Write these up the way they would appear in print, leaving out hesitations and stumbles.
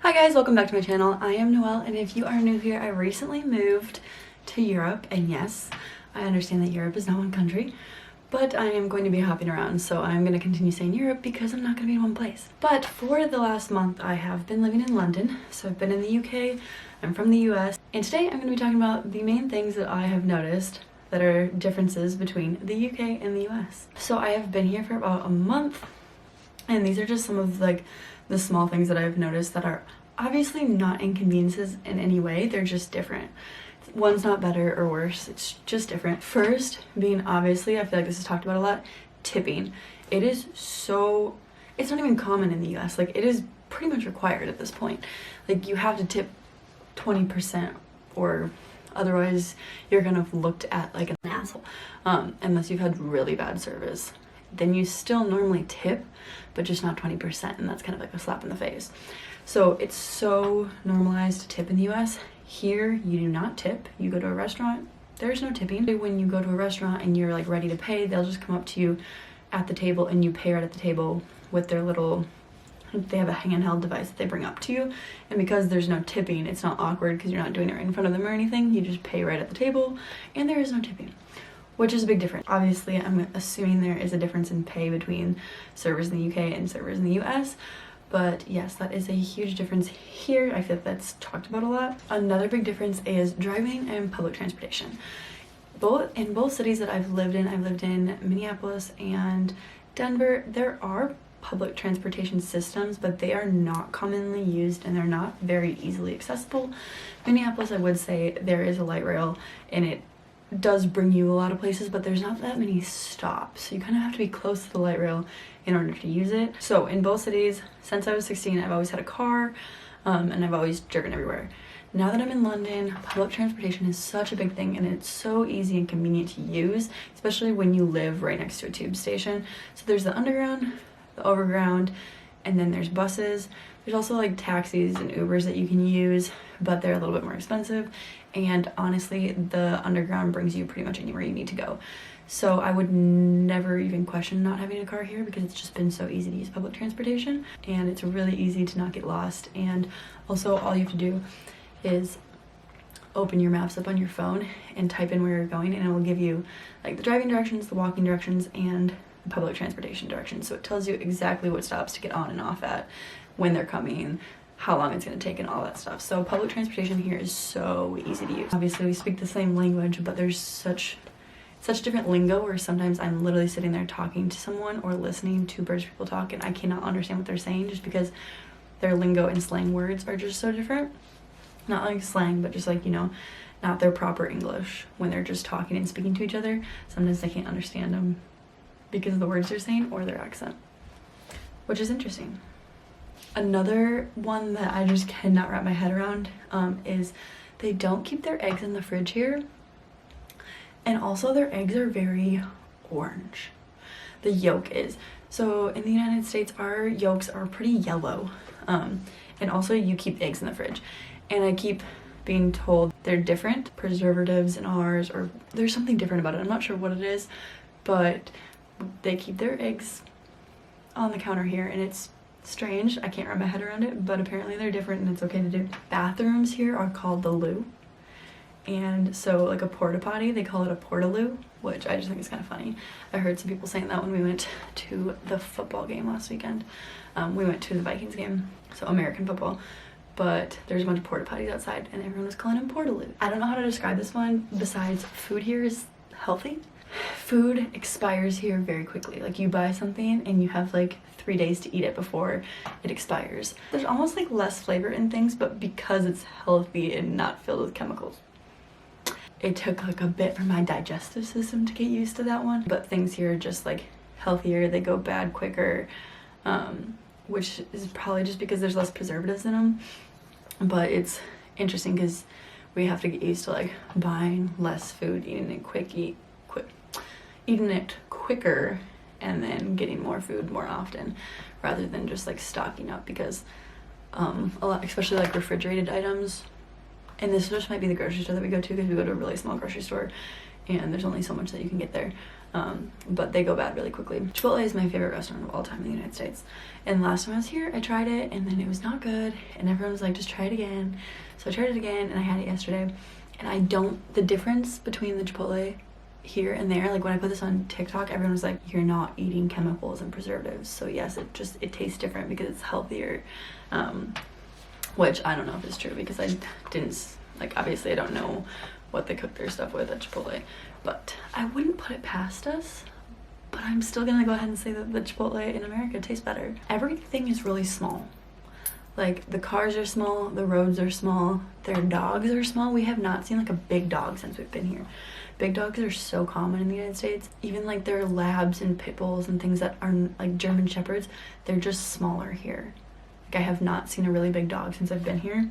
Hi guys, welcome back to my channel. I am Noelle, and if you are new here, I recently moved to Europe, and yes, I understand that Europe is not one country, but I am going to be hopping around, so I'm going to continue saying Europe because I'm not going to be in one place. But for the last month, I have been living in London, so I've been in the UK, I'm from the US, and today I'm going to be talking about the main things that I have noticed that are differences between the UK and the US. So I have been here for about a month, and these are just some of the small things that I've noticed that are obviously not inconveniences in any way, they're just different. One's not better or worse, it's just different. First, being obviously, I feel like this is talked about a lot, tipping. It is so, it's not even common in the US, like it is pretty much required at this point. Like you have to tip 20% or otherwise you're kind of looked at like an asshole, unless you've had really bad service. Then you still normally tip, but just not 20%, and that's kind of like a slap in the face. So it's so normalized to tip in the US. Here, you do not tip. You go to a restaurant, there's no tipping. When you go to a restaurant and you're like ready to pay, they'll just come up to you at the table and you pay right at the table with their little, they have a handheld device that they bring up to you. And because there's no tipping, it's not awkward because you're not doing it right in front of them or anything. You just pay right at the table and there is no tipping, which is a big difference. Obviously, I'm assuming there is a difference in pay between servers in the UK and servers in the US, but yes, that is a huge difference here. I feel like that's talked about a lot. Another big difference is driving and public transportation. In both cities that I've lived in Minneapolis and Denver, there are public transportation systems, but they are not commonly used and they're not very easily accessible. Minneapolis, I would say there is a light rail and it does bring you a lot of places, but there's not that many stops. You kind of have to be close to the light rail in order to use it. So in both cities, since I was 16, I've always had a car, and I've always driven everywhere. Now that I'm in London, public transportation is such a big thing and it's so easy and convenient to use, especially when you live right next to a tube station. So there's the underground, the overground, and then there's buses. There's also like taxis and Ubers that you can use, but they're a little bit more expensive. And honestly, the underground brings you pretty much anywhere you need to go. So I would never even question not having a car here because it's just been so easy to use public transportation and it's really easy to not get lost. And also all you have to do is open your maps up on your phone and type in where you're going and it will give you like the driving directions, the walking directions, and the public transportation directions. So it tells you exactly what stops to get on and off at, when they're coming, how long it's going to take, and all that stuff. So public transportation here is so easy to use. Obviously we speak the same language, but there's such different lingo where sometimes I'm literally sitting there talking to someone or listening to British people talk and I cannot understand what they're saying just because their lingo and slang words are just so different. Not like slang, but just like, you know, not their proper English when they're just talking and speaking to each other. Sometimes I can't understand them because of the words they're saying or their accent, which is interesting. Another one that I just cannot wrap my head around is they don't keep their eggs in the fridge here. And also their eggs are very orange. The yolk is. So in the United States, our yolks are pretty yellow. And also you keep eggs in the fridge. And I keep being told they're different, preservatives in ours, or there's something different about it. I'm not sure what it is, but they keep their eggs on the counter here and it's strange. I can't wrap my head around it, but apparently they're different and it's okay to do. Bathrooms here are called the loo. And so like a porta potty, they call it a portaloo, which I just think is kind of funny. I heard some people saying that when we went to the football game last weekend. We went to the Vikings game, so American football, but there's a bunch of porta potties outside and everyone was calling them portaloo. I don't know how to describe this one besides food here is healthy. Food expires here very quickly. Like you buy something and you have like 3 days to eat it before it expires. There's almost like less flavor in things, but because it's healthy and not filled with chemicals. It took like a bit for my digestive system to get used to that one, but things here are just like healthier, they go bad quicker, which is probably just because there's less preservatives in them. But it's interesting because we have to get used to like buying less food, eating it quicker, and then getting more food more often rather than just like stocking up because a lot, especially like refrigerated items And this just might be the grocery store that we go to because we go to a really small grocery store and there's only so much that you can get there. But they go bad really quickly. Chipotle is my favorite restaurant of all time in the United States. And last time I was here, I tried it and then it was not good. And everyone was like, just try it again. So I tried it again and I had it yesterday. And the difference between the Chipotle here and there, like when I put this on TikTok, everyone was like, you're not eating chemicals and preservatives. So yes, it tastes different because it's healthier. Which I don't know if it's true because I didn't, like, obviously I don't know what they cook their stuff with at Chipotle, but I wouldn't put it past us. But I'm still gonna go ahead and say that the Chipotle in America tastes better. Everything is really small. Like, the cars are small, the roads are small, their dogs are small. We have not seen like a big dog since we've been here. Big dogs are so common in the United States. Even like their labs and pit bulls and things that are like German shepherds, they're just smaller here. Like, I have not seen a really big dog since I've been here,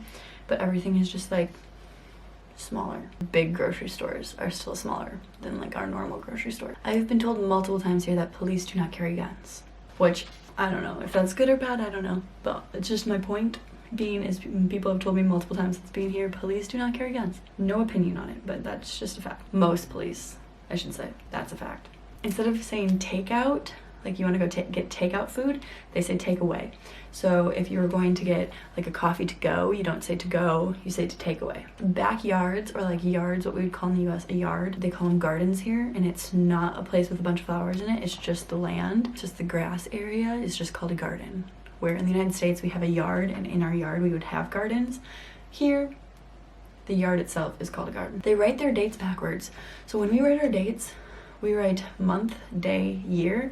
but everything is just like smaller. Big grocery stores are still smaller than like our normal grocery store. I've been told multiple times here that police do not carry guns, which I don't know if that's good or bad, I don't know, but it's just my point being is people have told me multiple times since being here, police do not carry guns. No opinion on it, but that's just a fact. Most police, I should say, that's a fact. Instead of saying takeout, like you want to go get takeout food, they say takeaway. So if you're going to get like a coffee to go, you don't say to go, you say to take away. Backyards, or like yards, what we would call in the US a yard, they call them gardens here, and it's not a place with a bunch of flowers in it, it's just the land, just the grass area is just called a garden. Where in the United States we have a yard, and in our yard we would have gardens. Here, the yard itself is called a garden. They write their dates backwards. So when we write our dates, we write month, day, year.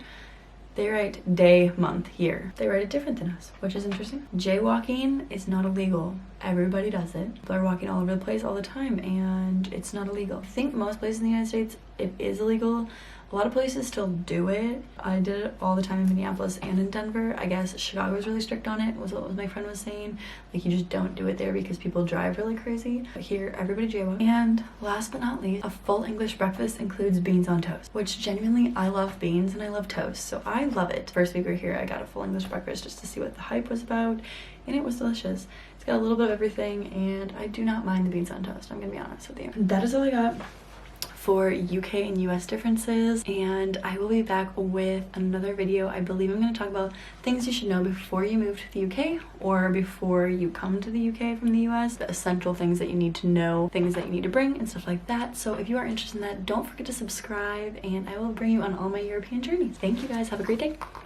They write day, month, year. They write it different than us, which is interesting. Jaywalking is not illegal. Everybody does it. People are walking all over the place all the time, and it's not illegal. I think most places in the United States, it is illegal. A lot of places still do it. I did it all the time in Minneapolis and in Denver. I guess Chicago was really strict on it, was what my friend was saying. Like, you just don't do it there because people drive really crazy. But here, everybody jaywalks. And last but not least, a full English breakfast includes beans on toast, which genuinely, I love beans and I love toast, so I love it. First week we were here, I got a full English breakfast just to see what the hype was about, and it was delicious. It's got a little bit of everything, and I do not mind the beans on toast, I'm gonna be honest with you. That is all I got for UK and US differences, and I will be back with another video. I believe I'm going to talk about things you should know before you move to the UK or before you come to the UK from the US, the essential things that you need to know, things that you need to bring and stuff like that. So if you are interested in that, don't forget to subscribe, and I will bring you on all my European journeys. Thank you guys, have a great day.